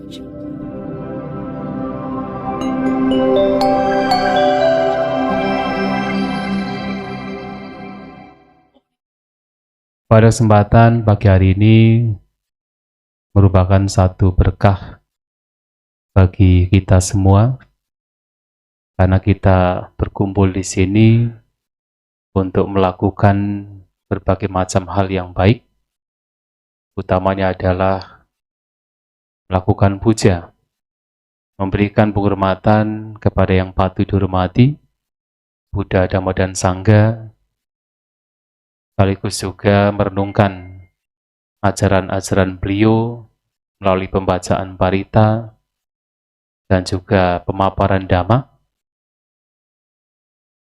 Pada kesempatan pagi hari ini merupakan satu berkah bagi kita semua karena kita berkumpul di sini untuk melakukan berbagai macam hal yang baik, utamanya adalah melakukan puja, memberikan penghormatan kepada yang patut dihormati, Buddha, Dhamma, dan Sangha, sekaligus juga merenungkan ajaran-ajaran beliau melalui pembacaan parita dan juga pemaparan Dhamma.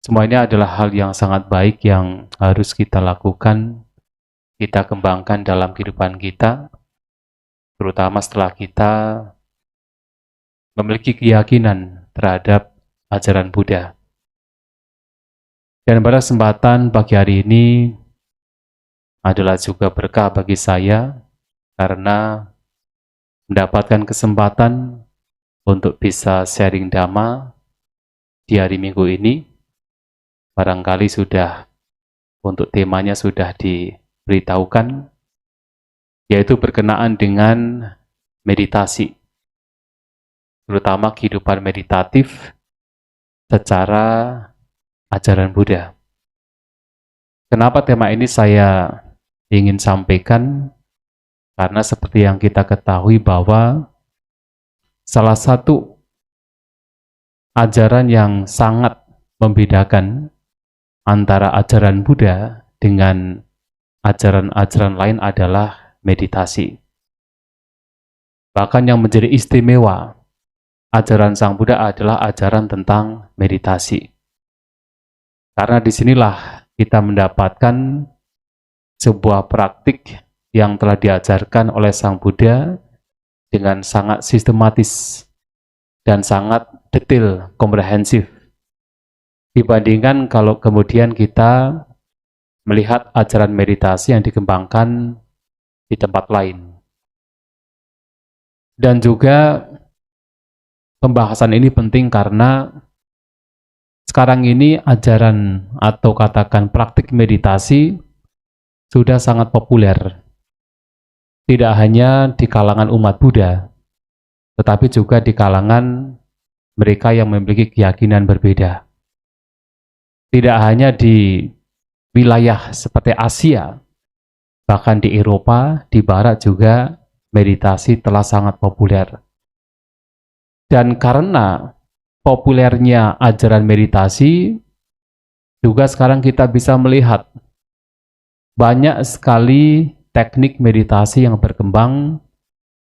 Semua ini adalah hal yang sangat baik yang harus kita lakukan, kita kembangkan dalam kehidupan kita, terutama setelah kita memiliki keyakinan terhadap ajaran Buddha. Dan pada kesempatan pagi hari ini adalah juga berkah bagi saya karena mendapatkan kesempatan untuk bisa sharing Dhamma di hari Minggu ini. Barangkali sudah untuk temanya sudah diberitahukan, yaitu berkenaan dengan meditasi, terutama kehidupan meditatif secara ajaran Buddha. Kenapa tema ini saya ingin sampaikan? Karena seperti yang kita ketahui bahwa salah satu ajaran yang sangat membedakan antara ajaran Buddha dengan ajaran-ajaran lain adalah meditasi. Bahkan yang menjadi istimewa ajaran Sang Buddha adalah ajaran tentang meditasi. Karena disinilah kita mendapatkan sebuah praktik yang telah diajarkan oleh Sang Buddha dengan sangat sistematis dan sangat detail, komprehensif. Dibandingkan kalau kemudian kita melihat ajaran meditasi yang dikembangkan di tempat lain. Dan juga pembahasan ini penting karena sekarang ini ajaran atau katakan praktik meditasi sudah sangat populer. Tidak hanya di kalangan umat Buddha, tetapi juga di kalangan mereka yang memiliki keyakinan berbeda. Tidak hanya di wilayah seperti Asia, bahkan di Eropa, di Barat juga meditasi telah sangat populer. Dan karena populernya ajaran meditasi, juga sekarang kita bisa melihat banyak sekali teknik meditasi yang berkembang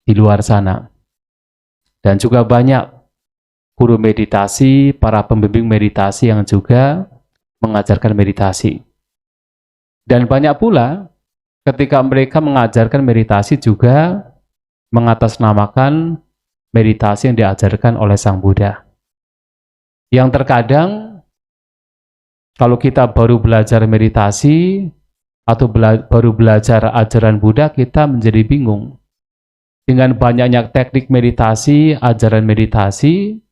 di luar sana. Dan juga banyak guru meditasi, para pembimbing meditasi yang juga mengajarkan meditasi. Dan banyak pula ketika mereka mengajarkan meditasi juga mengatasnamakan meditasi yang diajarkan oleh Sang Buddha. Yang terkadang kalau kita baru belajar meditasi atau baru belajar ajaran Buddha, kita menjadi bingung. Dengan banyaknya teknik meditasi, ajaran meditasi,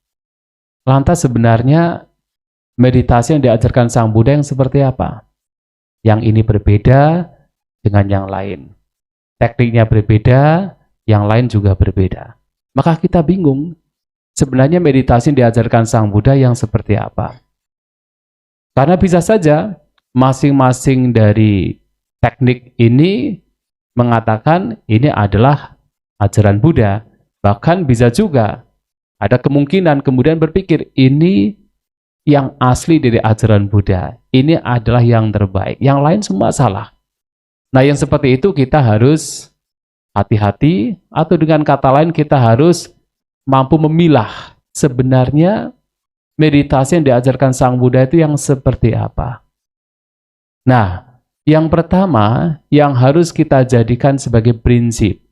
lantas sebenarnya meditasi yang diajarkan Sang Buddha yang seperti apa? Yang ini berbeda dengan yang lain. Tekniknya berbeda, yang lain juga berbeda. Maka kita bingung, sebenarnya meditasi yang diajarkan Sang Buddha yang seperti apa? Karena bisa saja masing-masing dari teknik ini mengatakan ini adalah ajaran Buddha. Bahkan bisa juga ada kemungkinan kemudian berpikir ini yang asli dari ajaran Buddha. Ini adalah yang terbaik. Yang lain semua salah. Nah, yang seperti itu kita harus hati-hati, atau dengan kata lain kita harus mampu memilah sebenarnya meditasi yang diajarkan Sang Buddha itu yang seperti apa. Nah, yang pertama yang harus kita jadikan sebagai prinsip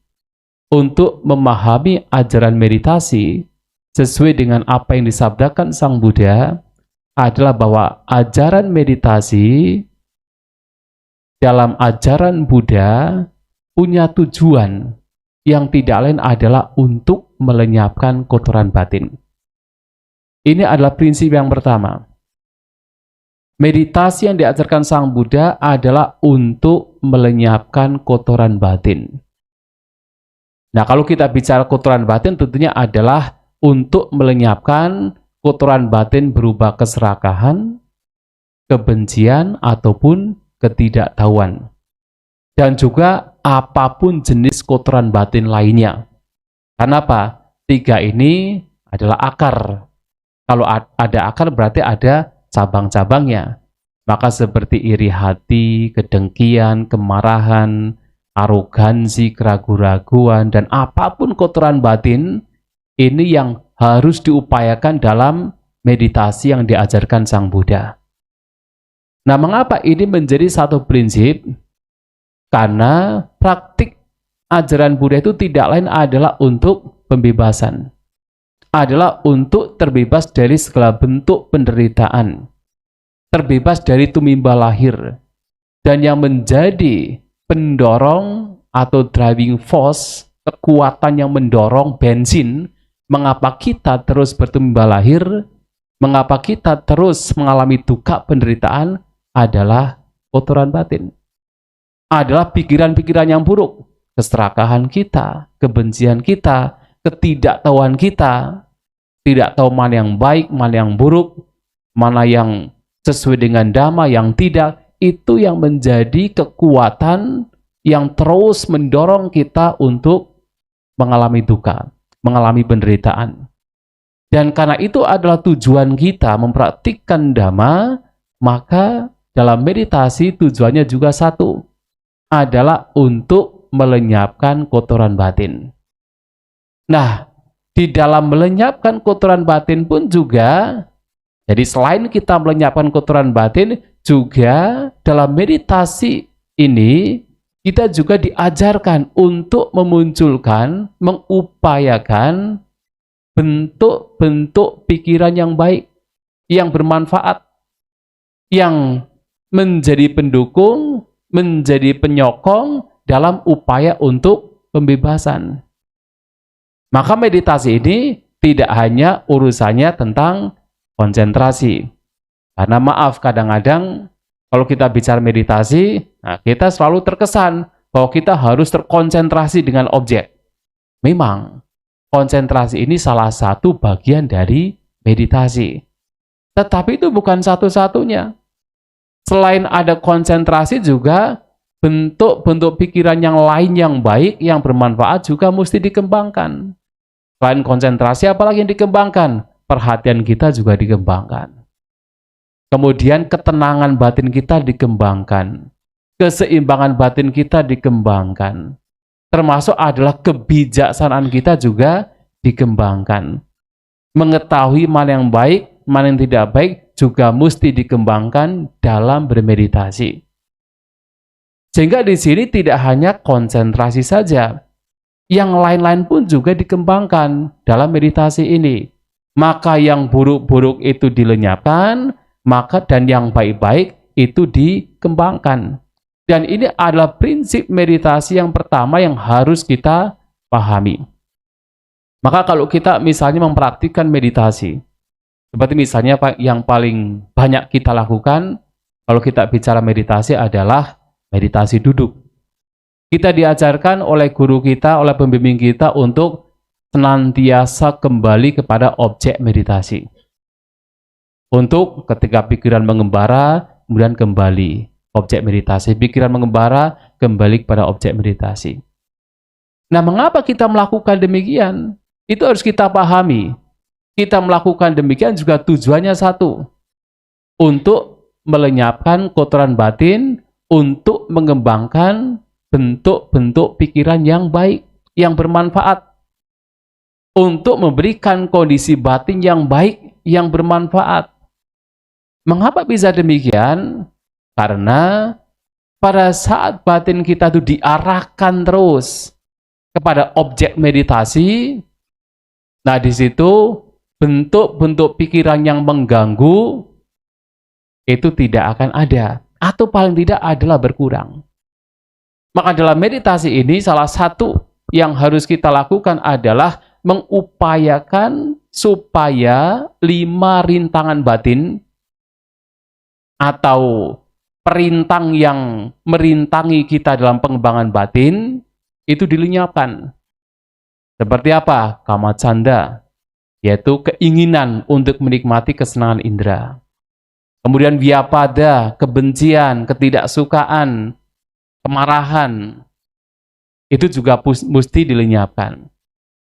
untuk memahami ajaran meditasi sesuai dengan apa yang disabdakan Sang Buddha adalah bahwa ajaran meditasi dalam ajaran Buddha punya tujuan yang tidak lain adalah untuk melenyapkan kotoran batin. Ini adalah prinsip yang pertama. Meditasi yang diajarkan Sang Buddha adalah untuk melenyapkan kotoran batin. Nah, kalau kita bicara kotoran batin tentunya adalah untuk melenyapkan kotoran batin berupa keserakahan, kebencian, ataupun ketidaktahuan. Dan juga apapun jenis kotoran batin lainnya. Kenapa? 3 ini adalah akar. Kalau ada akar berarti ada cabang-cabangnya. Maka seperti iri hati, kedengkian, kemarahan, arogansi, keraguan-raguan, dan apapun kotoran batin, ini yang harus diupayakan dalam meditasi yang diajarkan Sang Buddha. Nah, mengapa ini menjadi satu prinsip? Karena praktik ajaran Buddha itu tidak lain adalah untuk pembebasan. Adalah untuk terbebas dari segala bentuk penderitaan, terbebas dari tumimba lahir, dan yang menjadi pendorong atau driving force, kekuatan yang mendorong bensin, mengapa kita terus bertumimba lahir, mengapa kita terus mengalami duka penderitaan, adalah kotoran batin, adalah pikiran-pikiran yang buruk, keserakahan kita, kebencian kita, ketidaktahuan kita, tidak tahu mana yang baik, mana yang buruk, mana yang sesuai dengan dhamma, yang tidak. Itu yang menjadi kekuatan yang terus mendorong kita untuk mengalami duka, mengalami penderitaan. Dan karena itu adalah tujuan kita mempraktikkan dhamma, maka dalam meditasi tujuannya juga satu, adalah untuk melenyapkan kotoran batin. Nah, di dalam melenyapkan kotoran batin pun juga, jadi selain kita melenyapkan kotoran batin, juga dalam meditasi ini, kita juga diajarkan untuk memunculkan, mengupayakan bentuk-bentuk pikiran yang baik, yang bermanfaat, yang menjadi pendukung, menjadi penyokong dalam upaya untuk pembebasan. Maka meditasi ini tidak hanya urusannya tentang konsentrasi. Karena maaf, kadang-kadang kalau kita bicara meditasi, nah kita selalu terkesan bahwa kita harus terkonsentrasi dengan objek. Memang, konsentrasi ini salah satu bagian dari meditasi. Tetapi itu bukan satu-satunya. Selain ada konsentrasi juga, bentuk-bentuk pikiran yang lain yang baik, yang bermanfaat juga mesti dikembangkan. Selain konsentrasi, apalagi yang dikembangkan? Perhatian kita juga dikembangkan. Kemudian ketenangan batin kita dikembangkan. Keseimbangan batin kita dikembangkan. Termasuk adalah kebijaksanaan kita juga dikembangkan. Mengetahui mana yang baik, mana yang tidak baik, juga mesti dikembangkan dalam bermeditasi. Sehingga di sini tidak hanya konsentrasi saja, yang lain-lain pun juga dikembangkan dalam meditasi ini. Maka yang buruk-buruk itu dilenyapkan, maka dan yang baik-baik itu dikembangkan. Dan ini adalah prinsip meditasi yang pertama yang harus kita pahami. Maka kalau kita misalnya mempraktikkan meditasi, seperti misalnya yang paling banyak kita lakukan kalau kita bicara meditasi adalah meditasi duduk. Kita diajarkan oleh guru kita, oleh pembimbing kita untuk senantiasa kembali kepada objek meditasi. Untuk ketika pikiran mengembara, kemudian kembali objek meditasi. Pikiran mengembara, kembali kepada objek meditasi. Nah, mengapa kita melakukan demikian? Itu harus kita pahami. Kita melakukan demikian juga tujuannya satu, untuk melenyapkan kotoran batin, untuk mengembangkan bentuk-bentuk pikiran yang baik, yang bermanfaat, untuk memberikan kondisi batin yang baik, yang bermanfaat. Mengapa bisa demikian? Karena pada saat batin kita itu diarahkan terus kepada objek meditasi, nah di situ bentuk-bentuk pikiran yang mengganggu itu tidak akan ada, atau paling tidak adalah berkurang. Maka dalam meditasi ini salah satu yang harus kita lakukan adalah mengupayakan supaya 5 rintangan batin atau perintang yang merintangi kita dalam pengembangan batin itu dilenyapkan. Seperti apa? Kamacanda, yaitu keinginan untuk menikmati kesenangan indera. Kemudian vyapada, kebencian, ketidaksukaan, kemarahan, itu juga mesti dilenyapkan.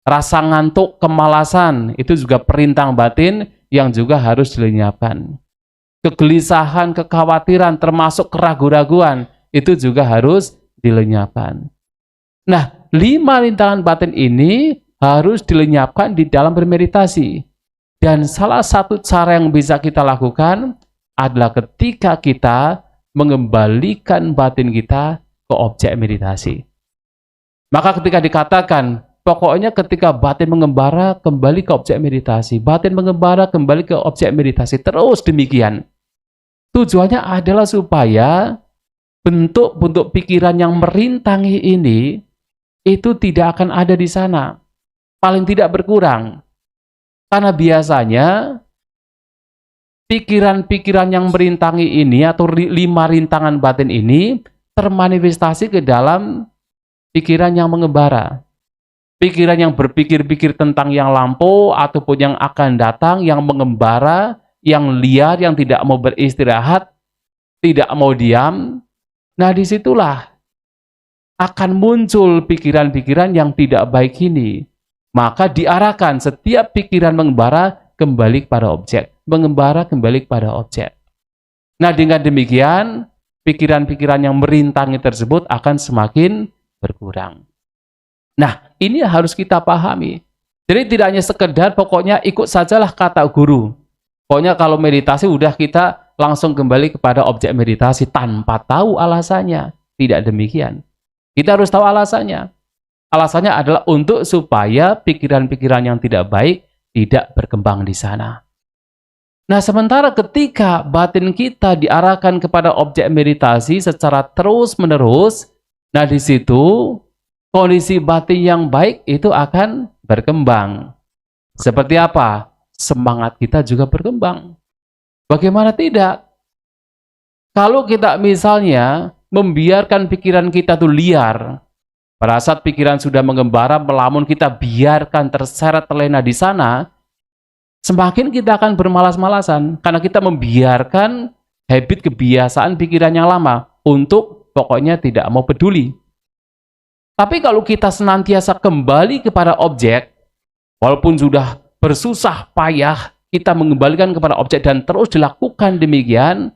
Rasa ngantuk, kemalasan, itu juga perintang batin yang juga harus dilenyapkan. Kegelisahan, kekhawatiran, termasuk keraguan-raguan, itu juga harus dilenyapkan. Nah, 5 rintangan batin ini harus dilenyapkan di dalam bermeditasi. Dan salah satu cara yang bisa kita lakukan adalah ketika kita mengembalikan batin kita ke objek meditasi. Maka ketika dikatakan, pokoknya ketika batin mengembara, kembali ke objek meditasi. Batin mengembara, kembali ke objek meditasi. Terus demikian. Tujuannya adalah supaya bentuk-bentuk pikiran yang merintangi ini, itu tidak akan ada di sana. Paling tidak berkurang. Karena biasanya, pikiran-pikiran yang merintangi ini, atau 5 rintangan batin ini, termanifestasi ke dalam pikiran yang mengembara. Pikiran yang berpikir-pikir tentang yang lampau ataupun yang akan datang, yang mengembara, yang liar, yang tidak mau beristirahat, tidak mau diam. Nah, disitulah akan muncul pikiran-pikiran yang tidak baik ini. Maka diarahkan setiap pikiran mengembara kembali kepada objek. Mengembara kembali kepada objek. Nah, dengan demikian, pikiran-pikiran yang merintangi tersebut akan semakin berkurang. Nah, ini harus kita pahami. Jadi tidak hanya sekedar pokoknya ikut sajalah kata guru. Pokoknya kalau meditasi udah kita langsung kembali kepada objek meditasi tanpa tahu alasannya. Tidak demikian. Kita harus tahu alasannya. Alasannya adalah untuk supaya pikiran-pikiran yang tidak baik tidak berkembang di sana. Nah, sementara ketika batin kita diarahkan kepada objek meditasi secara terus-menerus, nah, di situ kondisi batin yang baik itu akan berkembang. Seperti apa? Semangat kita juga berkembang. Bagaimana tidak? Kalau kita misalnya membiarkan pikiran kita itu liar, pada saat pikiran sudah mengembara, melamun kita biarkan terseret terlena di sana, semakin kita akan bermalas-malasan karena kita membiarkan habit kebiasaan pikiran yang lama untuk pokoknya tidak mau peduli. Tapi kalau kita senantiasa kembali kepada objek, walaupun sudah bersusah payah, kita mengembalikan kepada objek dan terus dilakukan demikian,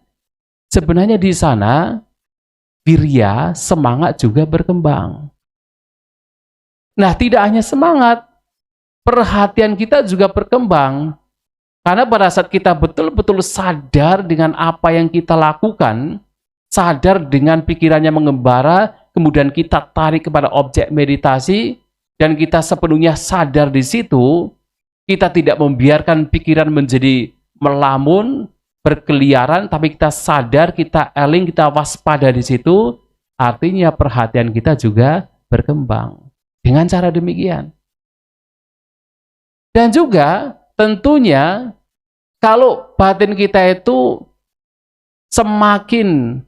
sebenarnya di sana, wirya, semangat juga berkembang. Nah, tidak hanya semangat, perhatian kita juga berkembang. Karena pada saat kita betul-betul sadar dengan apa yang kita lakukan, sadar dengan pikirannya mengembara, kemudian kita tarik kepada objek meditasi, dan kita sepenuhnya sadar di situ, kita tidak membiarkan pikiran menjadi melamun, berkeliaran, tapi kita sadar, kita eling, kita waspada di situ, artinya perhatian kita juga berkembang. Dengan cara demikian. Dan juga tentunya kalau batin kita itu semakin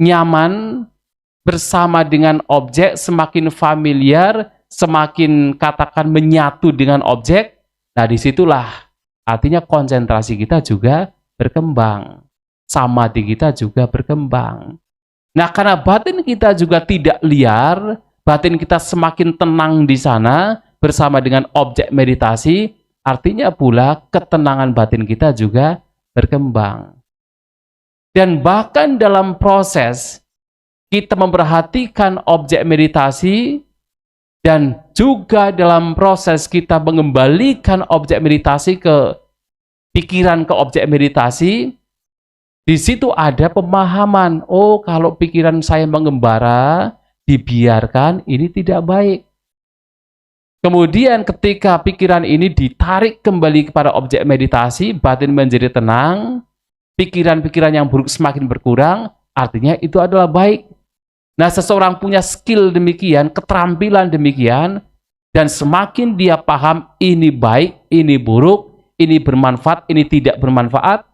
nyaman bersama dengan objek, semakin familiar, semakin katakan menyatu dengan objek, nah disitulah artinya konsentrasi kita juga berkembang. Samadhi kita juga berkembang. Nah, karena batin kita juga tidak liar, batin kita semakin tenang di sana bersama dengan objek meditasi, artinya pula ketenangan batin kita juga berkembang. Dan bahkan dalam proses kita memperhatikan objek meditasi dan juga dalam proses kita mengembalikan objek meditasi ke pikiran ke objek meditasi, di situ ada pemahaman, oh kalau pikiran saya mengembara, dibiarkan, ini tidak baik. Kemudian ketika pikiran ini ditarik kembali kepada objek meditasi, batin menjadi tenang, pikiran-pikiran yang buruk semakin berkurang, artinya itu adalah baik. Nah, seseorang punya skill demikian, keterampilan demikian, Dan semakin dia paham ini baik, ini buruk, ini bermanfaat, ini tidak bermanfaat,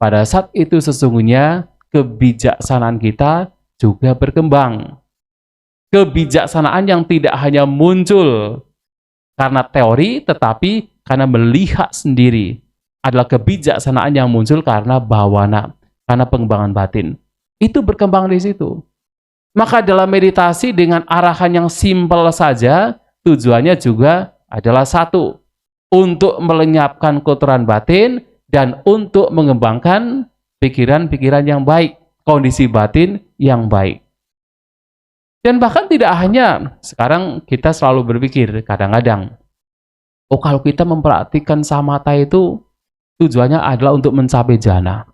pada saat itu sesungguhnya kebijaksanaan kita juga berkembang. Kebijaksanaan yang tidak hanya muncul karena teori, tetapi karena melihat sendiri. Adalah kebijaksanaan yang muncul karena bawana, karena pengembangan batin. Itu berkembang di situ. Maka dalam meditasi dengan arahan yang simpel saja, tujuannya juga adalah satu, untuk melenyapkan kotoran batin dan untuk mengembangkan pikiran-pikiran yang baik, kondisi batin yang baik. Dan bahkan tidak hanya, sekarang kita selalu berpikir kadang-kadang, oh kalau kita memperhatikan samatha itu tujuannya adalah untuk mencapai jhana.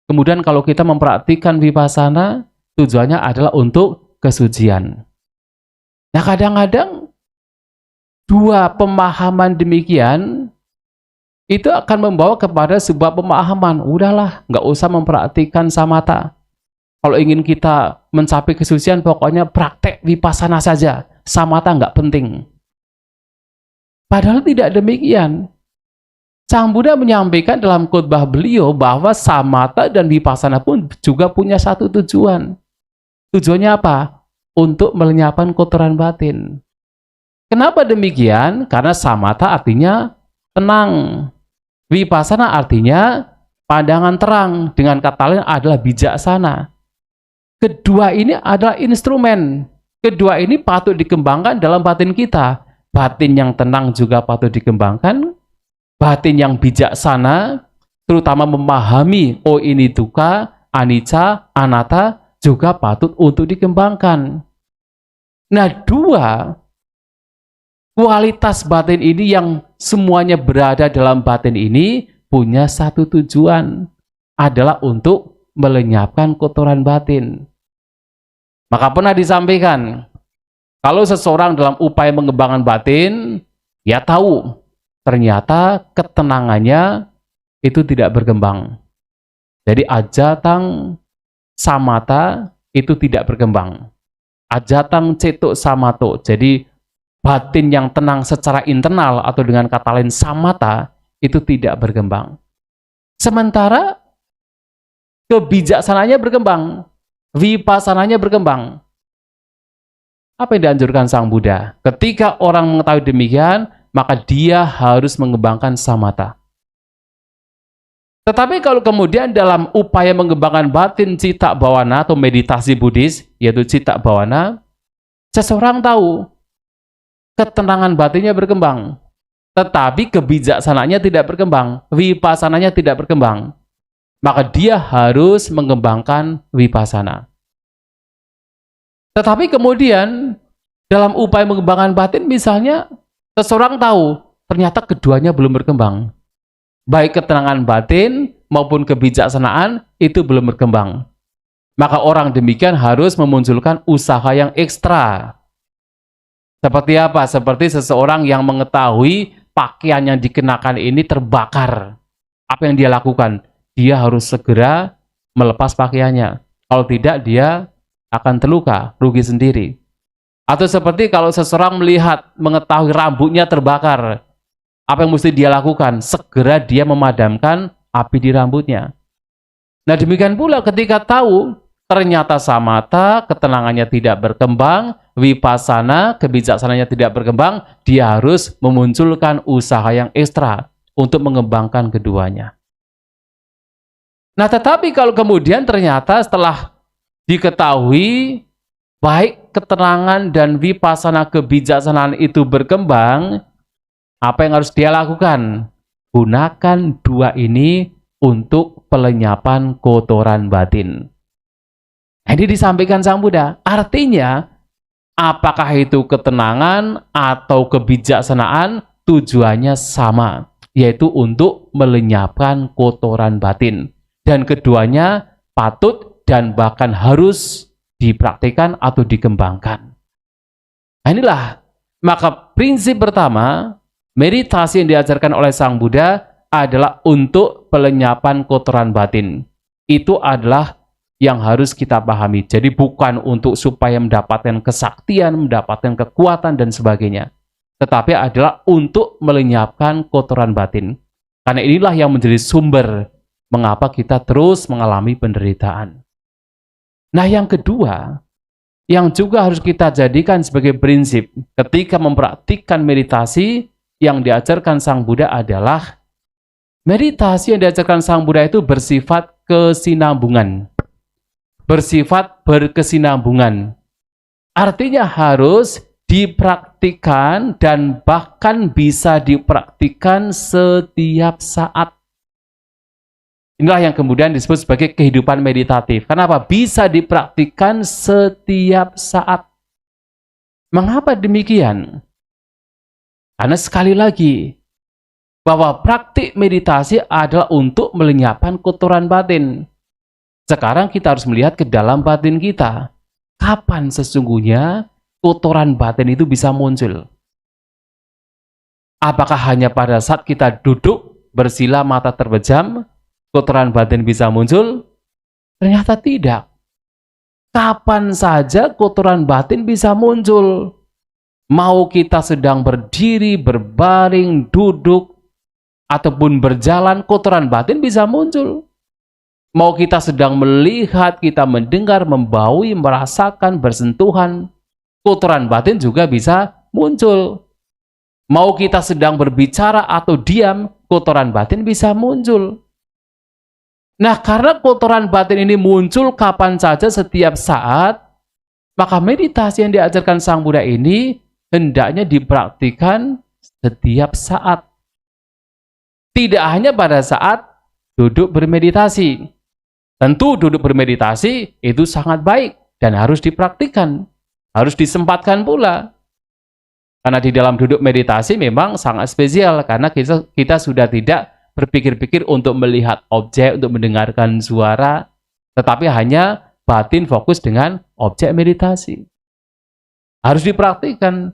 Kemudian kalau kita memperhatikan vipassana, tujuannya adalah untuk kesucian. Nah kadang-kadang dua pemahaman demikian itu akan membawa kepada sebuah pemahaman, udahlah nggak usah memperhatikan samatha. Kalau ingin kita mencapai kesucian, pokoknya praktek vipassana saja, samatha nggak penting. Padahal tidak demikian. Sang Buddha menyampaikan dalam khotbah beliau bahwa samatha dan vipassana pun juga punya satu tujuan. Tujuannya apa? Untuk melenyapkan kotoran batin. Kenapa demikian? Karena samatha artinya tenang. Vipassana artinya pandangan terang. Dengan kata lain adalah bijaksana. Kedua ini adalah instrumen. Kedua ini patut dikembangkan dalam batin kita. Batin yang tenang juga patut dikembangkan. Batin yang bijaksana, terutama memahami, oh ini dukkha, anicca, anatta, juga patut untuk dikembangkan. Nah, dua kualitas batin ini yang semuanya berada dalam batin ini punya satu tujuan, adalah untuk melenyapkan kotoran batin. Maka pernah disampaikan, kalau seseorang dalam upaya mengembangkan batin, ya tahu, ternyata ketenangannya itu tidak berkembang. Jadi ajatang samatha itu tidak berkembang. Ajatang cetuk samato, jadi batin yang tenang secara internal atau dengan kata lain samatha itu tidak berkembang. Sementara kebijaksanaannya berkembang, vipassananya berkembang. Apa yang dianjurkan Sang Buddha? Ketika orang mengetahui demikian, maka dia harus mengembangkan samatha. Tetapi kalau kemudian dalam upaya mengembangkan batin citta bawana atau meditasi Buddhis, yaitu citta bawana, seseorang tahu ketenangan batinnya berkembang, tetapi kebijaksanaannya tidak berkembang, vipassananya tidak berkembang, maka dia harus mengembangkan vipassana. Tetapi kemudian dalam upaya mengembangkan batin, misalnya seseorang tahu ternyata keduanya belum berkembang. Baik ketenangan batin maupun kebijaksanaan itu belum berkembang. Maka orang demikian harus memunculkan usaha yang ekstra. Seperti apa? Seperti seseorang yang mengetahui pakaian yang dikenakan ini terbakar. Apa yang dia lakukan? Dia harus segera melepas pakaiannya. Kalau tidak, dia akan terluka, rugi sendiri. Atau seperti kalau seseorang mengetahui rambutnya terbakar, apa yang mesti dia lakukan? Segera dia memadamkan api di rambutnya. Nah demikian pula ketika tahu ternyata samatha, ketenangannya tidak berkembang, vipassana, kebijaksanaannya tidak berkembang, dia harus memunculkan usaha yang ekstra untuk mengembangkan keduanya. Nah tetapi kalau kemudian ternyata setelah diketahui baik ketenangan dan vipassana kebijaksanaan itu berkembang, apa yang harus dia lakukan? Gunakan dua ini untuk pelenyapan kotoran batin. Ini disampaikan Sang Buddha. Artinya, apakah itu ketenangan atau kebijaksanaan, tujuannya sama, yaitu untuk melenyapkan kotoran batin. Dan keduanya patut dan bahkan harus dipraktikkan atau dikembangkan. Nah, inilah, maka prinsip pertama, meditasi yang diajarkan oleh Sang Buddha adalah untuk pelenyapan kotoran batin. Itu adalah yang harus kita pahami. Jadi bukan untuk supaya mendapatkan kesaktian, mendapatkan kekuatan dan sebagainya, tetapi adalah untuk melenyapkan kotoran batin. Karena inilah yang menjadi sumber mengapa kita terus mengalami penderitaan. Nah, yang kedua, yang juga harus kita jadikan sebagai prinsip ketika mempraktikkan meditasi yang diajarkan Sang Buddha adalah meditasi yang diajarkan Sang Buddha itu bersifat kesinambungan. Bersifat berkesinambungan. Artinya harus dipraktikkan dan bahkan bisa dipraktikkan setiap saat. Inilah yang kemudian disebut sebagai kehidupan meditatif. Kenapa? Bisa dipraktikkan setiap saat. Mengapa demikian? Karena sekali lagi, bahwa praktik meditasi adalah untuk melenyapkan kotoran batin. Sekarang kita harus melihat ke dalam batin kita. Kapan sesungguhnya kotoran batin itu bisa muncul? Apakah hanya pada saat kita duduk, bersila, mata terpejam, kotoran batin bisa muncul? Ternyata tidak. Kapan saja kotoran batin bisa muncul? Mau kita sedang berdiri, berbaring, duduk, ataupun berjalan, kotoran batin bisa muncul. Mau kita sedang melihat, kita mendengar, membaui, merasakan, bersentuhan, kotoran batin juga bisa muncul. Mau kita sedang berbicara atau diam, kotoran batin bisa muncul. Nah, karena kotoran batin ini muncul kapan saja setiap saat, maka meditasi yang diajarkan Sang Buddha ini hendaknya dipraktikkan setiap saat. Tidak hanya pada saat duduk bermeditasi. Tentu duduk bermeditasi itu sangat baik dan harus dipraktikkan. Harus disempatkan pula. Karena di dalam duduk meditasi memang sangat spesial. Karena kita sudah tidak berpikir-pikir untuk melihat objek, untuk mendengarkan suara. Tetapi hanya batin fokus dengan objek meditasi. Harus dipraktikkan.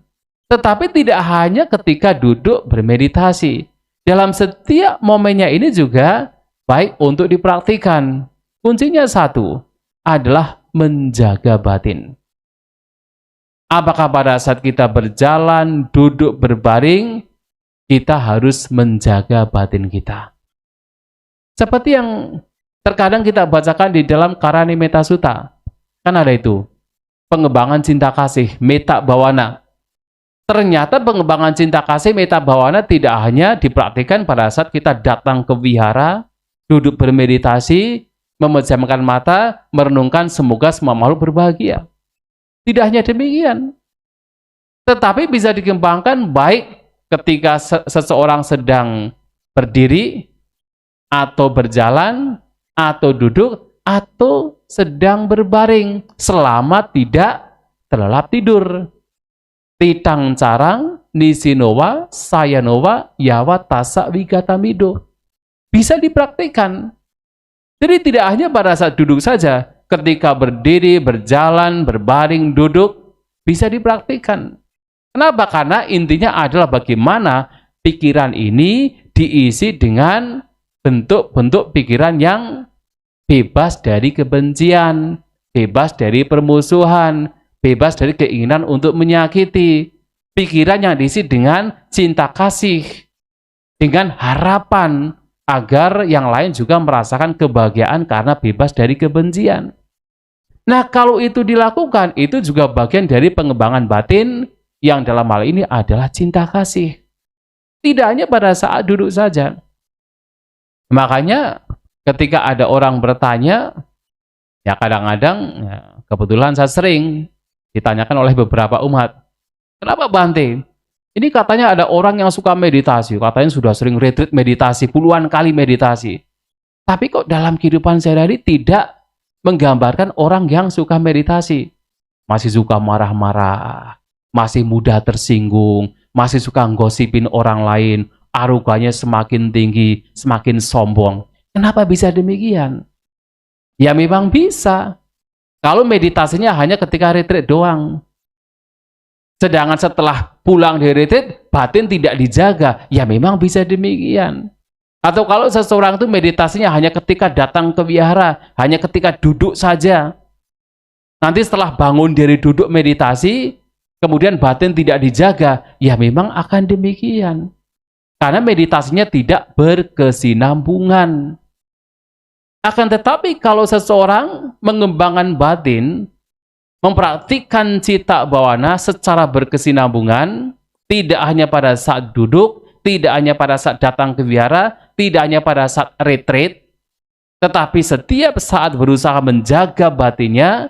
Tetapi tidak hanya ketika duduk bermeditasi. Dalam setiap momennya ini juga baik untuk dipraktikkan. Kuncinya satu, adalah menjaga batin. Apakah pada saat kita berjalan, duduk, berbaring, kita harus menjaga batin kita. Seperti yang terkadang kita bacakan di dalam Karanimetta Sutta. Kan ada itu, pengembangan cinta kasih, metta bhavana. Ternyata pengembangan cinta kasih, metta bhavana tidak hanya dipraktikkan pada saat kita datang ke wihara, duduk bermeditasi, memejamkan mata, merenungkan semoga semua makhluk berbahagia. Tidak hanya demikian. Tetapi bisa dikembangkan baik ketika seseorang sedang berdiri, atau berjalan, atau duduk, atau sedang berbaring, selama tidak terlelap tidur. Titang carang, nisinowa, sayanowa, yawa tasa wigatamido. Bisa dipraktikkan. Jadi tidak hanya pada saat duduk saja, ketika berdiri, berjalan, berbaring, duduk, bisa dipraktikkan. Kenapa? Karena intinya adalah bagaimana pikiran ini diisi dengan bentuk-bentuk pikiran yang bebas dari kebencian, bebas dari permusuhan, bebas dari keinginan untuk menyakiti. Pikiran yang diisi dengan cinta kasih, dengan harapan, agar yang lain juga merasakan kebahagiaan karena bebas dari kebencian. Nah, kalau itu dilakukan, itu juga bagian dari pengembangan batin yang dalam hal ini adalah cinta kasih. Tidak hanya pada saat duduk saja. Makanya ketika ada orang bertanya, ya kadang-kadang, ya, kebetulan saya sering ditanyakan oleh beberapa umat, kenapa Bante? Ini katanya ada orang yang suka meditasi, katanya sudah sering retreat meditasi, puluhan kali meditasi. Tapi kok dalam kehidupan sehari-hari tidak menggambarkan orang yang suka meditasi. Masih suka marah-marah, masih mudah tersinggung, masih suka gosipin orang lain, arogannya semakin tinggi, semakin sombong. Kenapa bisa demikian? Ya memang bisa. Kalau meditasinya hanya ketika retreat doang. Sedangkan setelah pulang dari retreat, batin tidak dijaga. Ya memang bisa demikian. Atau kalau seseorang itu meditasinya hanya ketika datang ke wihara, hanya ketika duduk saja. Nanti setelah bangun dari duduk meditasi, kemudian batin tidak dijaga, ya memang akan demikian. Karena meditasinya tidak berkesinambungan. Akan tetapi kalau seseorang mengembangkan batin, mempraktikkan cita bawana secara berkesinambungan, tidak hanya pada saat duduk, tidak hanya pada saat datang ke wihara, tidak hanya pada saat retreat, tetapi setiap saat berusaha menjaga batinnya,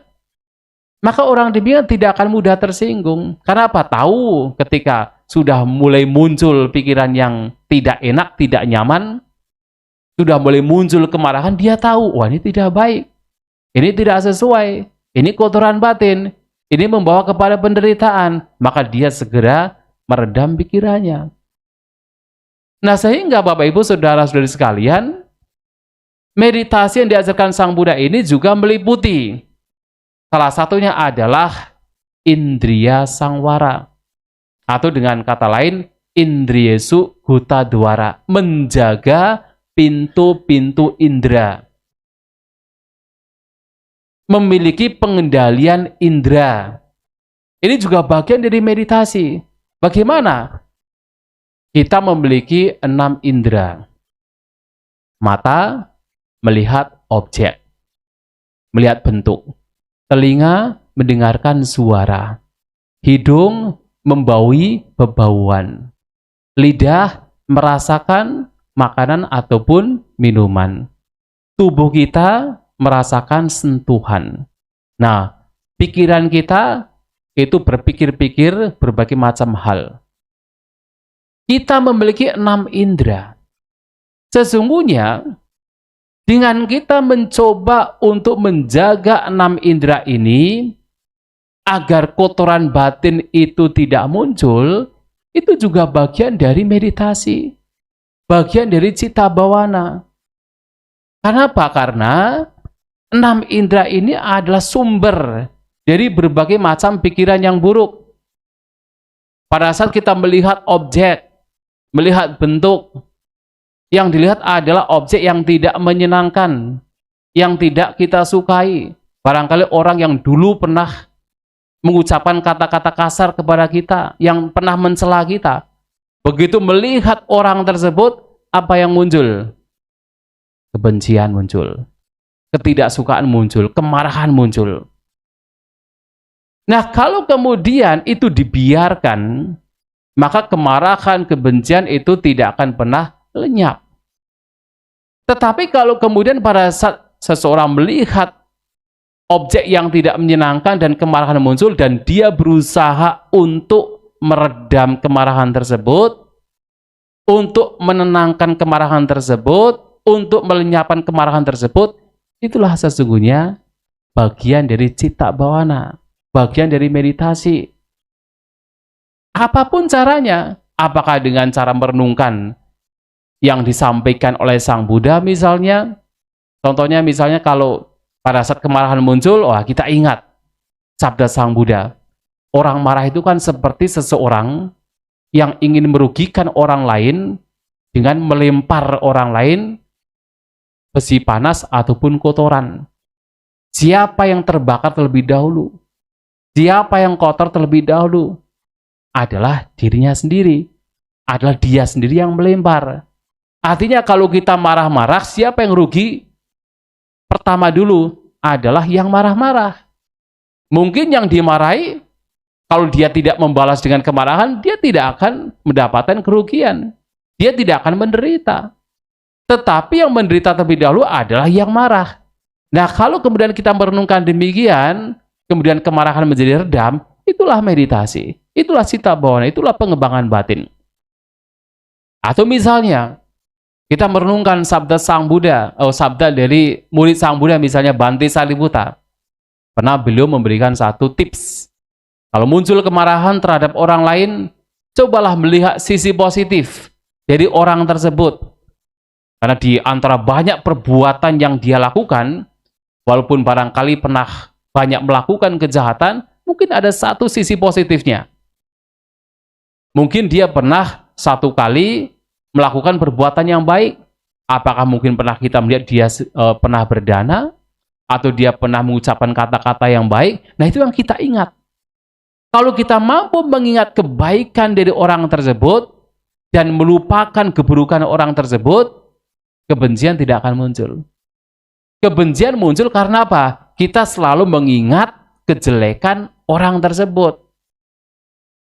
maka orang demikian tidak akan mudah tersinggung. Karena apa? Tahu ketika sudah mulai muncul pikiran yang tidak enak, tidak nyaman, sudah mulai muncul kemarahan, dia tahu, wah ini tidak baik, ini tidak sesuai, ini kotoran batin, ini membawa kepada penderitaan, maka dia segera meredam pikirannya. Nah, sehingga Bapak Ibu Saudara-saudari sekalian, meditasi yang diajarkan Sang Buddha ini juga meliputi, salah satunya adalah indriya sangwara, atau dengan kata lain, indriyesu huta dwara, menjaga pintu-pintu indera. Memiliki pengendalian indera. Ini juga bagian dari meditasi. Bagaimana? Kita memiliki 6 indera. Mata, melihat objek, melihat bentuk. Telinga, mendengarkan suara. Hidung, membaui bebauan. Lidah, merasakan makanan ataupun minuman. Tubuh kita merasakan sentuhan. Nah, pikiran kita itu berpikir-pikir berbagai macam hal. Kita memiliki 6 indera. Sesungguhnya, dengan kita mencoba untuk menjaga 6 indera ini, agar kotoran batin itu tidak muncul, itu juga bagian dari meditasi. Bagian dari cita bawana. Kenapa? Karena 6 indera ini adalah sumber dari berbagai macam pikiran yang buruk. Pada saat kita melihat objek, melihat bentuk, yang dilihat adalah objek yang tidak menyenangkan, yang tidak kita sukai. Barangkali orang yang dulu pernah mengucapkan kata-kata kasar kepada kita, yang pernah mencela kita. Begitu melihat orang tersebut, apa yang muncul? Kebencian muncul, ketidaksukaan muncul, kemarahan muncul. Nah, kalau kemudian itu dibiarkan, maka kemarahan, kebencian itu tidak akan pernah lenyap. Tetapi kalau kemudian pada saat seseorang melihat objek yang tidak menyenangkan dan kemarahan muncul, dan dia berusaha untuk meredam kemarahan tersebut, untuk menenangkan kemarahan tersebut, untuk melenyapkan kemarahan tersebut, itulah sesungguhnya bagian dari cita bawana, bagian dari meditasi. Apapun caranya, apakah dengan cara merenungkan yang disampaikan oleh Sang Buddha misalnya, contohnya misalnya kalau pada saat kemarahan muncul, wah kita ingat sabda Sang Buddha, orang marah itu kan seperti seseorang yang ingin merugikan orang lain dengan melempar orang lain besi panas ataupun kotoran. Siapa yang terbakar terlebih dahulu? Siapa yang kotor terlebih dahulu? Adalah dirinya sendiri. Adalah dia sendiri yang melempar. Artinya kalau kita marah-marah, siapa yang rugi? Pertama dulu adalah yang marah-marah. Mungkin yang dimarahi, kalau dia tidak membalas dengan kemarahan, dia tidak akan mendapatkan kerugian. Dia tidak akan menderita. Tetapi yang menderita terlebih dahulu adalah yang marah. Nah, kalau kemudian kita merenungkan demikian, kemudian kemarahan menjadi redam, itulah meditasi. Itulah cita bawana, itulah pengembangan batin. Atau misalnya, kita merenungkan sabda Sang Buddha, sabda dari murid Sang Buddha, misalnya Bante Sariputta. Pernah beliau memberikan satu tips. Kalau muncul kemarahan terhadap orang lain, cobalah melihat sisi positif dari orang tersebut. Karena di antara banyak perbuatan yang dia lakukan, walaupun barangkali pernah banyak melakukan kejahatan, mungkin ada satu sisi positifnya. Mungkin dia pernah satu kali melakukan perbuatan yang baik, Apakah mungkin pernah kita melihat dia pernah berdana, atau dia pernah mengucapkan kata-kata yang baik? Nah, itu yang kita ingat. Kalau kita mampu mengingat kebaikan dari orang tersebut dan melupakan keburukan orang tersebut, kebencian tidak akan muncul. Kebencian muncul karena apa? Kita selalu mengingat kejelekan orang tersebut.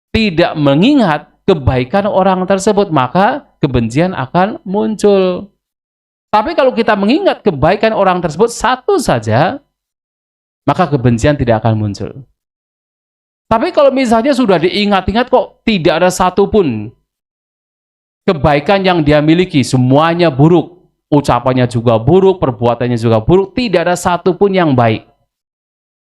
Tidak mengingat kebaikan orang tersebut, maka kebencian akan muncul. Tapi kalau kita mengingat kebaikan orang tersebut satu saja, maka kebencian tidak akan muncul. Tapi kalau misalnya sudah diingat-ingat kok tidak ada satupun kebaikan yang dia miliki, semuanya buruk, ucapannya juga buruk, perbuatannya juga buruk, tidak ada satupun yang baik.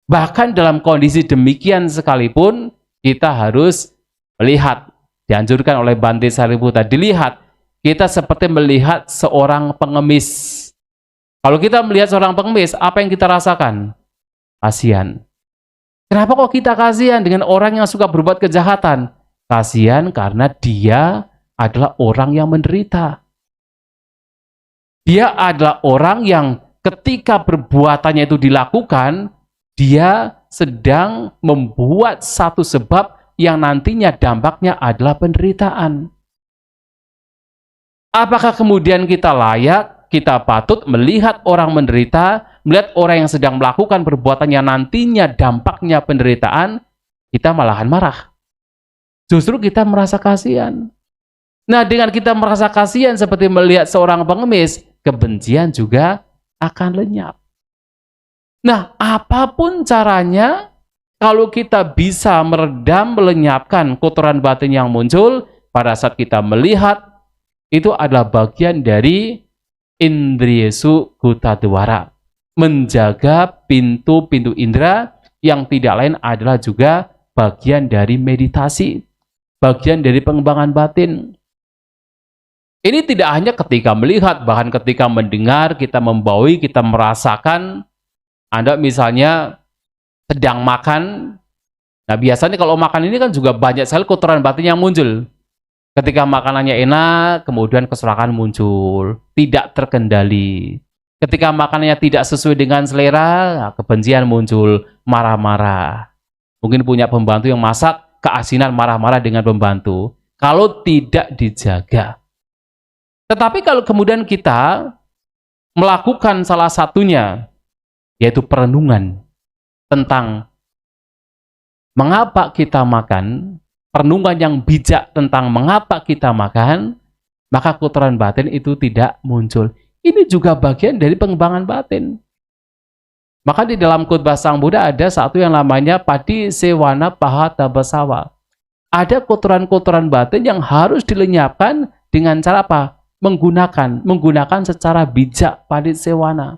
Bahkan dalam kondisi demikian sekalipun, kita harus melihat, dianjurkan oleh Bante Sariputa, dilihat, kita seperti melihat seorang pengemis. Kalau kita melihat seorang pengemis, apa yang kita rasakan? Kasihan. Kenapa kok kita kasihan dengan orang yang suka berbuat kejahatan? Kasihan karena dia adalah orang yang menderita. Dia adalah orang yang ketika perbuatannya itu dilakukan, dia sedang membuat satu sebab yang nantinya dampaknya adalah penderitaan. Apakah kemudian kita layak, kita patut melihat orang menderita, melihat orang yang sedang melakukan perbuatan yang nantinya dampaknya penderitaan, kita malahan marah. Justru kita merasa kasihan. Nah, dengan kita merasa kasihan seperti melihat seorang pengemis, kebencian juga akan lenyap. Nah, apapun caranya, kalau kita bisa meredam, melenyapkan kotoran batin yang muncul pada saat kita melihat, itu adalah bagian dari indriyesu gutadwara, menjaga pintu-pintu indera yang tidak lain adalah juga bagian dari meditasi, bagian dari pengembangan batin. Ini tidak hanya ketika melihat, bahkan ketika mendengar, kita membaui, kita merasakan. Anda misalnya sedang makan, nah biasanya kalau makan ini kan juga banyak sekali kotoran batin yang muncul. Ketika makanannya enak, kemudian keserakahan muncul, tidak terkendali. Ketika makanannya tidak sesuai dengan selera, kebencian muncul, marah-marah. Mungkin punya pembantu yang masak, keasinan marah-marah dengan pembantu. Kalau tidak dijaga. Tetapi kalau kemudian kita melakukan salah satunya, yaitu perenungan tentang mengapa kita makan, perenungan yang bijak tentang mengapa kita makan, maka kotoran batin itu tidak muncul. Ini juga bagian dari pengembangan batin. Maka di dalam khotbah Sang Buddha ada satu yang namanya padi sewana pahatabasawa. Ada kotoran-kotoran batin yang harus dilenyapkan dengan cara apa? Menggunakan secara bijak padi sewana.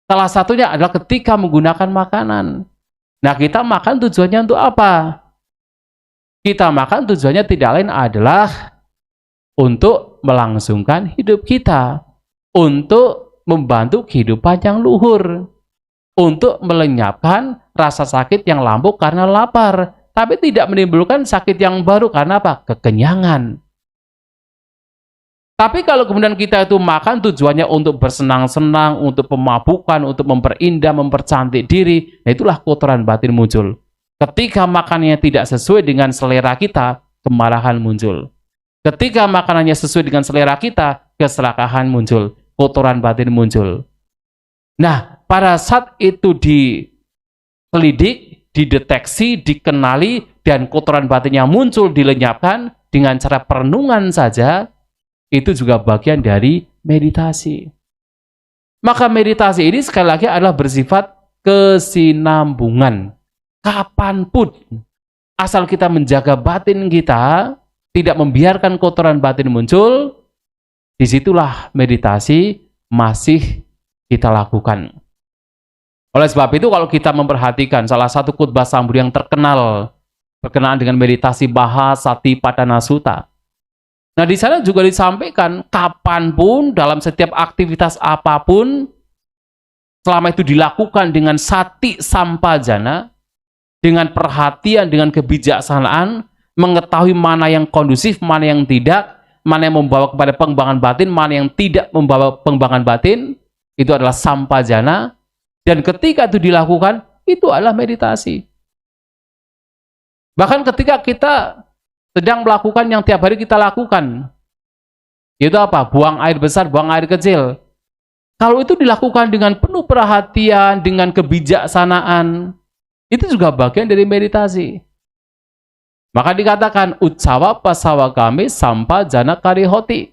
Salah satunya adalah ketika menggunakan makanan. Nah, kita makan tujuannya untuk apa? Kita makan tujuannya tidak lain adalah untuk melangsungkan hidup kita, untuk membantu kehidupan yang luhur, untuk melenyapkan rasa sakit yang lampau karena lapar, tapi tidak menimbulkan sakit yang baru karena apa? Kekenyangan. Tapi kalau kemudian kita itu makan tujuannya untuk bersenang-senang, untuk pemabukan, untuk memperindah, mempercantik diri, nah itulah kotoran batin muncul. Ketika makanannya tidak sesuai dengan selera kita, kemarahan muncul. Ketika makanannya sesuai dengan selera kita, keserakahan muncul, kotoran batin muncul. Nah, pada saat itu diselidik, dideteksi, dikenali, dan kotoran batin yang muncul dilenyapkan dengan cara perenungan saja, itu juga bagian dari meditasi. Maka meditasi ini sekali lagi adalah bersifat kesinambungan. Kapanpun, asal kita menjaga batin kita, tidak membiarkan kotoran batin muncul, disitulah meditasi masih kita lakukan. Oleh sebab itu, kalau kita memperhatikan salah satu khotbah Sang Buddha yang terkenal berkenaan dengan meditasi Mahasatipatthana Sutta. Nah, di sana juga disampaikan kapanpun dalam setiap aktivitas apapun, selama itu dilakukan dengan sati sampajana, dengan perhatian, dengan kebijaksanaan, mengetahui mana yang kondusif, mana yang tidak, mana yang membawa kepada pengembangan batin, mana yang tidak membawa pengembangan batin, itu adalah sampajana. Dan ketika itu dilakukan, itu adalah meditasi. Bahkan ketika kita sedang melakukan yang tiap hari kita lakukan, itu apa? Buang air besar, buang air kecil. Kalau itu dilakukan dengan penuh perhatian, dengan kebijaksanaan, itu juga bagian dari meditasi. Maka dikatakan utsawa pasawa kami sampajana karihoti.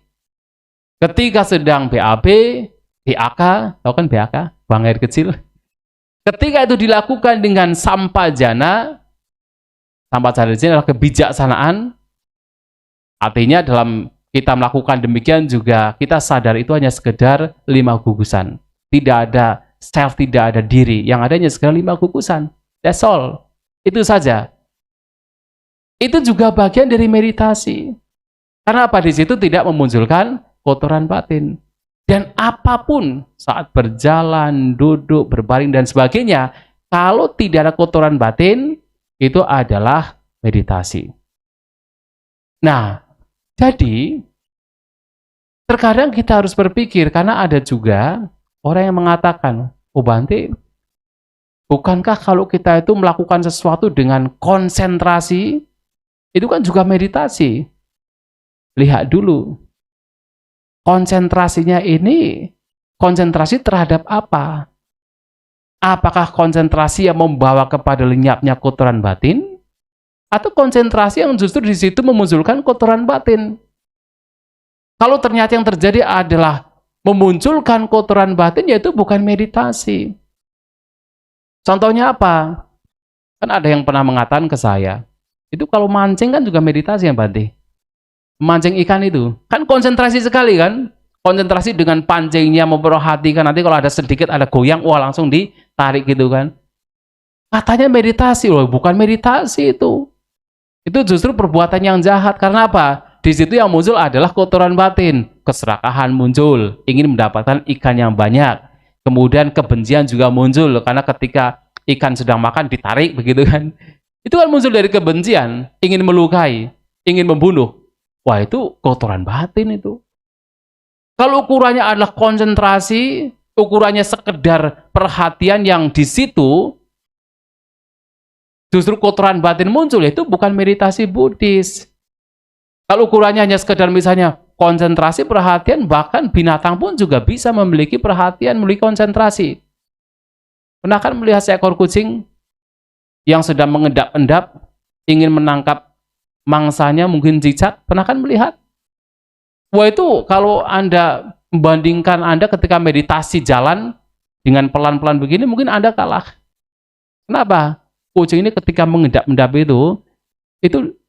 Ketika sedang BAB, BAK, tahu kan BAK? Buang air kecil. Ketika itu dilakukan dengan sampajana, sampajana ini adalah kebijaksanaan. Artinya dalam kita melakukan demikian juga kita sadar itu hanya sekedar 5 gugusan. Tidak ada self, tidak ada diri. Yang adanya sekedar 5 gugusan. That's all. Itu saja. Itu juga bagian dari meditasi. Karena apa? Di situ tidak memunculkan kotoran batin. Dan apapun saat berjalan, duduk, berbaring, dan sebagainya, kalau tidak ada kotoran batin, itu adalah meditasi. Nah, jadi terkadang kita harus berpikir, karena ada juga orang yang mengatakan, oh Bante, bukankah kalau kita itu melakukan sesuatu dengan konsentrasi, itu kan juga meditasi? Lihat dulu. Konsentrasinya ini, konsentrasi terhadap apa? Apakah konsentrasi yang membawa kepada lenyapnya kotoran batin? Atau konsentrasi yang justru di situ memunculkan kotoran batin? Kalau ternyata yang terjadi adalah memunculkan kotoran batin, yaitu bukan meditasi. Contohnya apa? Kan ada yang pernah mengatakan ke saya, itu kalau mancing kan juga meditasi ya Bante. Mancing ikan itu kan konsentrasi sekali kan, konsentrasi dengan pancingnya, memperhatikan nanti kalau ada sedikit ada goyang, wah langsung ditarik gitu kan. Katanya meditasi, loh bukan meditasi itu justru perbuatan yang jahat. Karena apa? Di situ yang muncul adalah kotoran batin, keserakahan muncul, ingin mendapatkan ikan yang banyak, kemudian kebencian juga muncul karena ketika ikan sedang makan ditarik begitu kan. Itu kan muncul dari kebencian, ingin melukai, ingin membunuh. Wah, itu kotoran batin itu. Kalau ukurannya adalah konsentrasi, ukurannya sekedar perhatian yang di situ, justru kotoran batin muncul, itu bukan meditasi Buddhis. Kalau ukurannya hanya sekedar misalnya konsentrasi perhatian, bahkan binatang pun juga bisa memiliki perhatian, memiliki konsentrasi. Pernah kan melihat seekor kucing yang sedang mengendap-endap, ingin menangkap mangsanya, mungkin cicak, pernah kan melihat? Wah, itu kalau Anda membandingkan Anda ketika meditasi jalan dengan pelan-pelan begini, mungkin Anda kalah. Kenapa? Kucing ini ketika mengendap-endap itu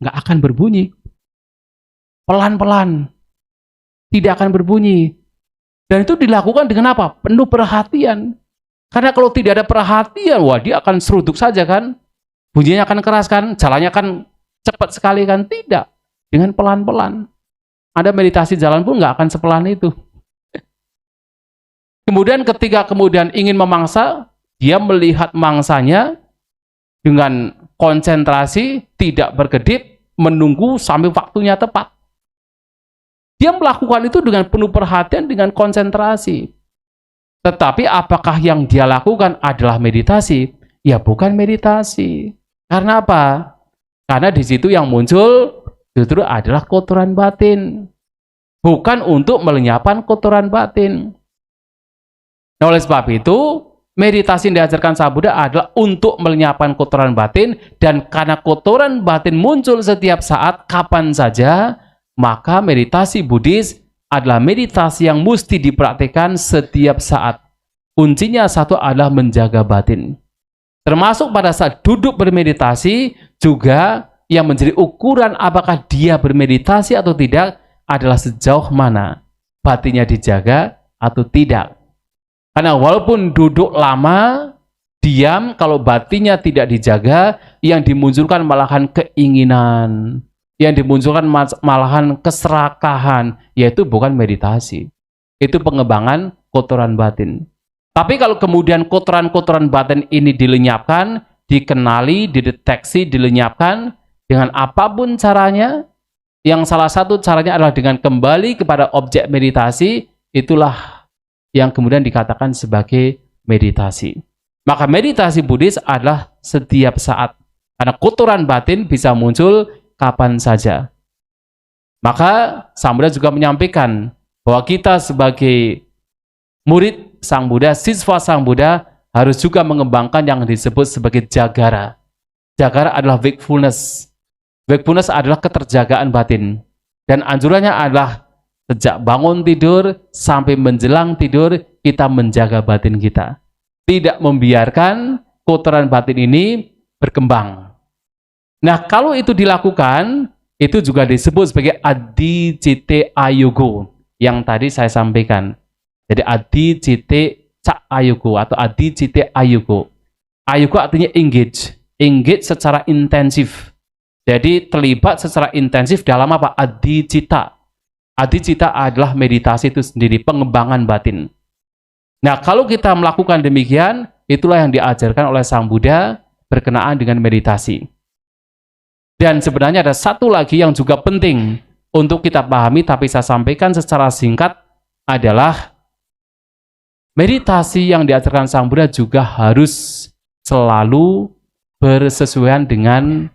nggak akan berbunyi. Pelan-pelan. Tidak akan berbunyi. Dan itu dilakukan dengan apa? Penuh perhatian. Karena kalau tidak ada perhatian, wah dia akan seruduk saja kan? Bunyinya akan keras kan? Jalannya akan cepat sekali kan? Tidak. Dengan pelan-pelan. Anda meditasi jalan pun nggak akan sepelan itu. Kemudian ketika ingin memangsa, dia melihat mangsanya dengan konsentrasi, tidak berkedip, menunggu sampai waktunya tepat. Dia melakukan itu dengan penuh perhatian, dengan konsentrasi. Tetapi apakah yang dia lakukan adalah meditasi? Ya bukan meditasi. Karena apa? Karena di situ yang muncul justru adalah kotoran batin. Bukan untuk melenyapkan kotoran batin. Nah, oleh sebab itu, meditasi yang diajarkan Sang Buddha adalah untuk melenyapkan kotoran batin, dan karena kotoran batin muncul setiap saat, kapan saja, maka meditasi Buddhis adalah meditasi yang mesti dipraktikkan setiap saat. Kuncinya satu adalah menjaga batin. Termasuk pada saat duduk bermeditasi, juga yang menjadi ukuran apakah dia bermeditasi atau tidak adalah sejauh mana batinnya dijaga atau tidak. Karena walaupun duduk lama, diam, kalau batinnya tidak dijaga, yang dimunculkan malahan keinginan, yang dimunculkan malahan keserakahan, yaitu bukan meditasi. Itu pengembangan kotoran batin. Tapi kalau kemudian kotoran-kotoran batin ini dilenyapkan, dikenali, dideteksi, dilenyapkan, dengan apapun caranya, yang salah satu caranya adalah dengan kembali kepada objek meditasi, itulah yang kemudian dikatakan sebagai meditasi. Maka meditasi Buddhis adalah setiap saat, karena kotoran batin bisa muncul kapan saja. Maka Sang Buddha juga menyampaikan bahwa kita sebagai murid Sang Buddha, siswa Sang Buddha, harus juga mengembangkan yang disebut sebagai jagara. Jagara adalah wakefulness. Wakefulness adalah keterjagaan batin. Dan anjurannya adalah sejak bangun tidur sampai menjelang tidur, kita menjaga batin kita. Tidak membiarkan kotoran batin ini berkembang. Nah, kalau itu dilakukan, itu juga disebut sebagai adi cite ayogo yang tadi saya sampaikan. Jadi adi cite ca ayogo atau adi cite ayogo. Ayogo artinya engage. Engage secara intensif. Jadi terlibat secara intensif dalam apa? Adi cita. Adi cita adalah meditasi itu sendiri, pengembangan batin. Nah, kalau kita melakukan demikian, itulah yang diajarkan oleh Sang Buddha berkenaan dengan meditasi. Dan sebenarnya ada satu lagi yang juga penting untuk kita pahami, tapi saya sampaikan secara singkat, adalah meditasi yang diajarkan Sang Buddha juga harus selalu bersesuaian dengan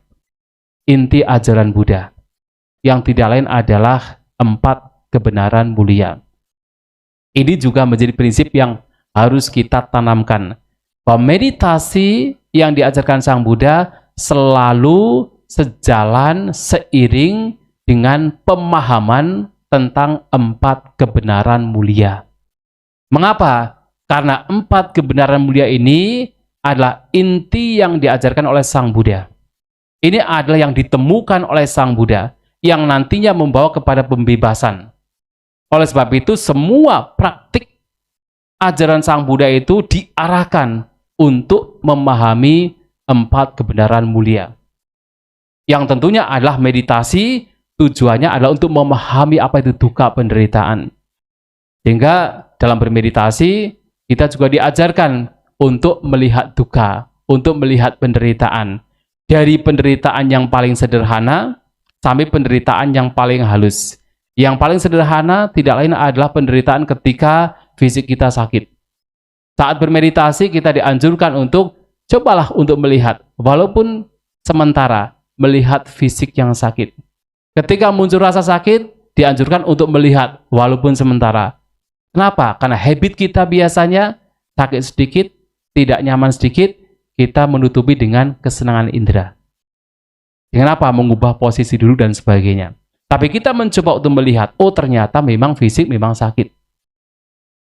inti ajaran Buddha, yang tidak lain adalah 4 kebenaran mulia. Ini juga menjadi prinsip yang harus kita tanamkan, bahwa meditasi yang diajarkan Sang Buddha selalu sejalan, seiring dengan pemahaman tentang 4 kebenaran mulia. Mengapa? Karena 4 kebenaran mulia ini adalah inti yang diajarkan oleh Sang Buddha. Ini adalah yang ditemukan oleh Sang Buddha, yang nantinya membawa kepada pembebasan. Oleh sebab itu, semua praktik ajaran Sang Buddha itu diarahkan untuk memahami 4 kebenaran mulia. Yang tentunya adalah meditasi, tujuannya adalah untuk memahami apa itu dukkha, penderitaan. Sehingga dalam bermeditasi, kita juga diajarkan untuk melihat dukkha, untuk melihat penderitaan. Dari penderitaan yang paling sederhana, sampai penderitaan yang paling halus. Yang paling sederhana tidak lain adalah penderitaan ketika fisik kita sakit. Saat bermeditasi kita dianjurkan untuk cobalah untuk melihat, walaupun sementara, melihat fisik yang sakit. Ketika muncul rasa sakit, dianjurkan untuk melihat, walaupun sementara. Kenapa? Karena habit kita biasanya sakit sedikit, tidak nyaman sedikit, kita menutupi dengan kesenangan indera. Dengan apa? Mengubah posisi dulu dan sebagainya. Tapi kita mencoba untuk melihat, oh ternyata memang fisik memang sakit.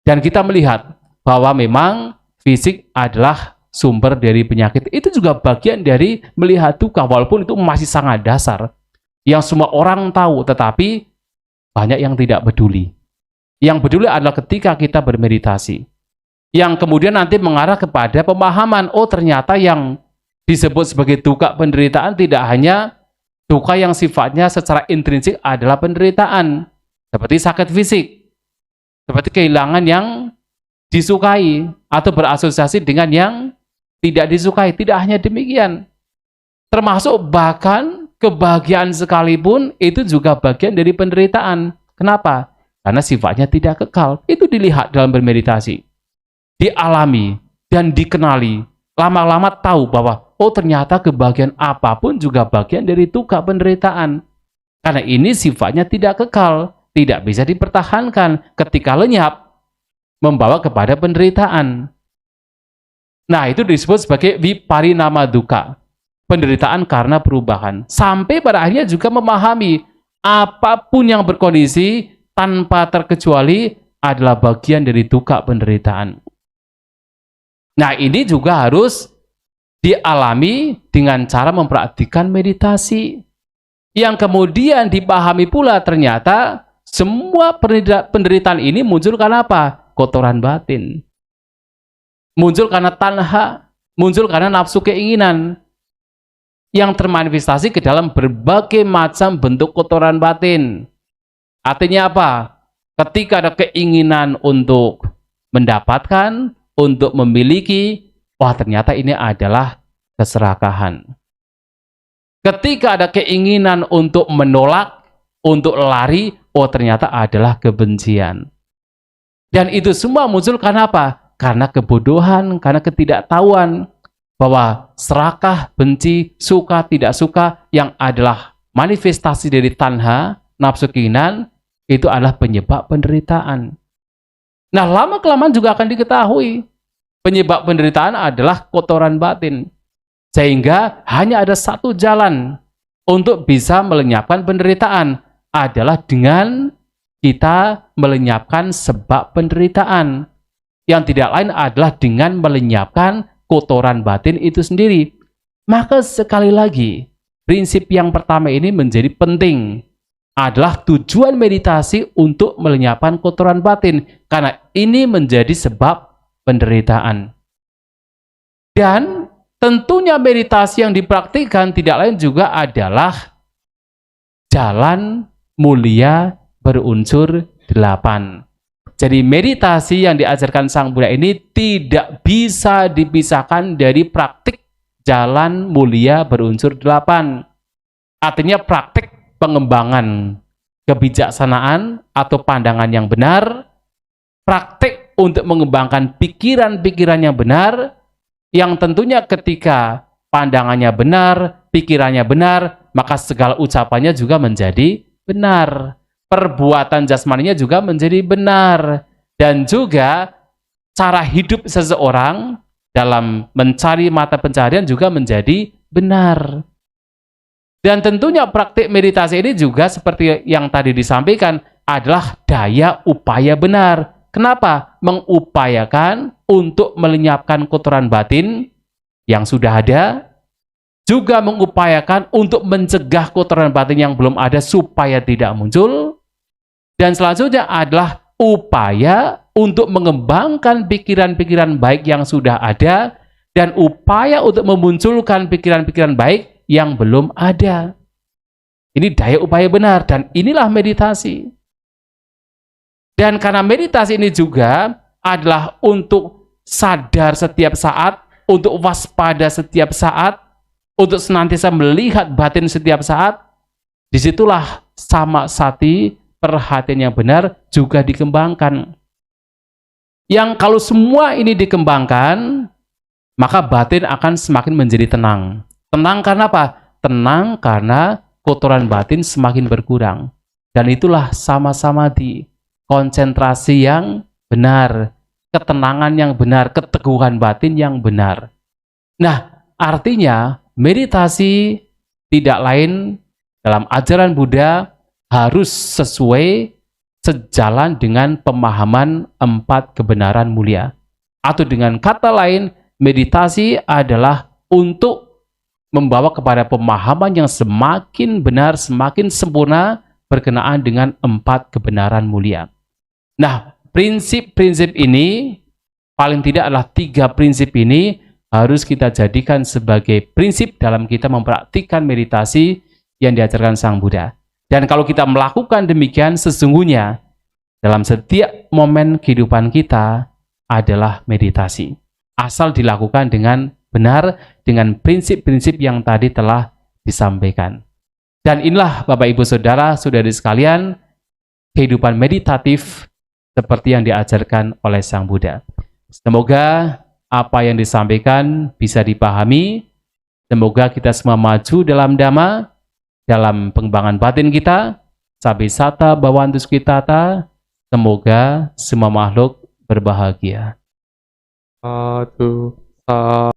Dan kita melihat bahwa memang fisik adalah sumber dari penyakit. Itu juga bagian dari melihat dukkha, walaupun itu masih sangat dasar. Yang semua orang tahu, tetapi banyak yang tidak peduli. Yang peduli adalah ketika kita bermeditasi. Yang kemudian nanti mengarah kepada pemahaman, oh ternyata yang disebut sebagai dukkha penderitaan tidak hanya dukkha yang sifatnya secara intrinsik adalah penderitaan, seperti sakit fisik, seperti kehilangan yang disukai, atau berasosiasi dengan yang tidak disukai. Tidak hanya demikian, termasuk bahkan kebahagiaan sekalipun itu juga bagian dari penderitaan. Kenapa? Karena sifatnya tidak kekal. Itu dilihat dalam bermeditasi, dialami dan dikenali. Lama-lama tahu bahwa oh ternyata kebahagiaan apapun juga bagian dari dukkha penderitaan. Karena ini sifatnya tidak kekal, tidak bisa dipertahankan. Ketika lenyap, membawa kepada penderitaan. Nah, itu disebut sebagai viparinama dukkha, penderitaan karena perubahan. Sampai pada akhirnya juga memahami apapun yang berkondisi tanpa terkecuali adalah bagian dari dukkha penderitaan. Nah, ini juga harus dialami dengan cara mempraktikkan meditasi. Yang kemudian dipahami pula ternyata semua penderitaan ini muncul karena apa? Kotoran batin. Muncul karena tanha, muncul karena nafsu keinginan. Yang termanifestasi ke dalam berbagai macam bentuk kotoran batin. Artinya apa? Ketika ada keinginan untuk mendapatkan, untuk memiliki, wah ternyata ini adalah keserakahan. Ketika ada keinginan untuk menolak, untuk lari, oh ternyata adalah kebencian. Dan itu semua muncul karena apa? Karena kebodohan, karena ketidaktahuan bahwa serakah, benci, suka, tidak suka yang adalah manifestasi dari tanha, nafsu keinginan, itu adalah penyebab penderitaan. Nah, lama-kelamaan juga akan diketahui penyebab penderitaan adalah kotoran batin. Sehingga hanya ada satu jalan untuk bisa melenyapkan penderitaan, adalah dengan kita melenyapkan sebab penderitaan. Yang tidak lain adalah dengan melenyapkan kotoran batin itu sendiri. Maka sekali lagi, prinsip yang pertama ini menjadi penting, adalah tujuan meditasi untuk melenyapkan kotoran batin, karena ini menjadi sebab penderitaan. Dan tentunya meditasi yang dipraktikkan tidak lain juga adalah jalan mulia berunsur 8. Jadi meditasi yang diajarkan Sang Buddha ini tidak bisa dipisahkan dari praktik jalan mulia berunsur 8. Artinya praktik pengembangan kebijaksanaan atau pandangan yang benar, praktik untuk mengembangkan pikiran-pikiran yang benar, yang tentunya ketika pandangannya benar, pikirannya benar, maka segala ucapannya juga menjadi benar. Perbuatan jasmaninya juga menjadi benar. Dan juga cara hidup seseorang dalam mencari mata pencaharian juga menjadi benar. Dan tentunya praktik meditasi ini juga seperti yang tadi disampaikan adalah daya upaya benar. Kenapa? Mengupayakan untuk melenyapkan kotoran batin yang sudah ada, juga mengupayakan untuk mencegah kotoran batin yang belum ada supaya tidak muncul, dan selanjutnya adalah upaya untuk mengembangkan pikiran-pikiran baik yang sudah ada, dan upaya untuk memunculkan pikiran-pikiran baik yang belum ada. Ini daya upaya benar, dan inilah meditasi. Dan karena meditasi ini juga adalah untuk sadar setiap saat, untuk waspada setiap saat, untuk senantiasa melihat batin setiap saat, disitulah sama sati, perhatian yang benar juga dikembangkan. Yang kalau semua ini dikembangkan, maka batin akan semakin menjadi tenang. Tenang karena apa? Tenang karena kotoran batin semakin berkurang. Dan itulah sama-sama di konsentrasi yang benar, ketenangan yang benar, keteguhan batin yang benar. Nah, artinya meditasi tidak lain dalam ajaran Buddha harus sesuai sejalan dengan pemahaman 4 kebenaran mulia. Atau dengan kata lain, meditasi adalah untuk membawa kepada pemahaman yang semakin benar, semakin sempurna berkenaan dengan 4 kebenaran mulia. Nah, prinsip-prinsip ini, paling tidak adalah 3 prinsip ini, harus kita jadikan sebagai prinsip dalam kita mempraktikkan meditasi yang diajarkan Sang Buddha. Dan kalau kita melakukan demikian, sesungguhnya dalam setiap momen kehidupan kita adalah meditasi. Asal dilakukan dengan benar, dengan prinsip-prinsip yang tadi telah disampaikan. Dan inilah Bapak Ibu Saudara, saudari sekalian, kehidupan meditatif seperti yang diajarkan oleh Sang Buddha. Semoga apa yang disampaikan bisa dipahami. Semoga kita semua maju dalam Dhamma, dalam pengembangan batin kita. Sabisata bhavantu sukhitata. Semoga semua makhluk berbahagia. Satu.